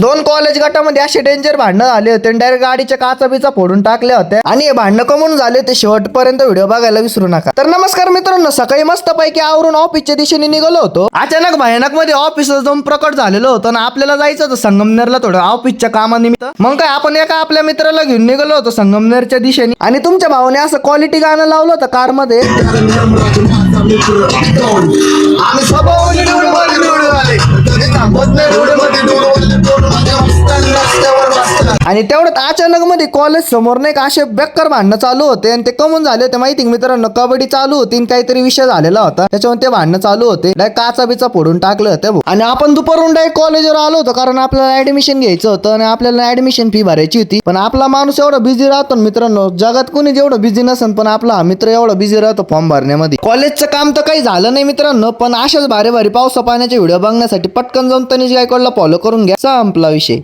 दोन कॉलेज गटामध्ये असे डेंजर भांडणं झाले होते, डायरेक्ट गाडीच्या काचा बिचा फोडून टाकल्या होत्या. आणि हे भांडणं कमून झाले ते शेवटपर्यंत व्हिडिओ बघायला विसरू नका. तर नमस्कार मित्रांनो, सकाळी मस्त पैकी आवरून ऑफिसच्या दिशेने निघालो होतो. अचानक भयानक मध्ये ऑफिसला जाऊन प्रकट झालेलं होतं ना आपल्याला जायचं होतं संगमनेरला थोडं ऑफिसच्या कामानिमित्त. मग काय आपण एका आपल्या मित्राला घेऊन निघालो होतो संगमनेरच्या दिशेने. आणि तुमच्या भावाने असं क्वालिटी गाणं लावलं होतं कार मध्ये. आणि तेवढ्यात अचानक मध्ये कॉलेज समोर नाही का असे बेकार भांडणं चालू होते. आणि ते कमून झाले होते माहिती मित्रांनो, कबड्डी चालू होती आणि काहीतरी विषय झालेला होता, त्याच्यामुळे ते भांडणं चालू होते. डायरेक्ट काचा बिचा फोडून टाकले होते. आणि आपण दुपारून डायरेक्ट कॉलेजवर आलो होतो कारण आपल्याला ऍडमिशन घ्यायचं होतं आणि आपल्याला ऍडमिशन फी भरायची होती. पण आपला माणूस एवढा बिझी राहतो मित्रांनो, जगात कोणी जेवढं बिझी नसेल पण आपला हा मित्र एवढा बिझी राहतो फॉर्म भरण्यामध्ये. कॉलेजचं काम तर काही झालं नाही मित्रांनो, पण अशाच भारी भारी पावसा पाण्याचे व्हिडिओ बघण्यासाठी पटकन जाऊन तनिष गायकवाडला फॉलो करून घ्या. संपला विषय.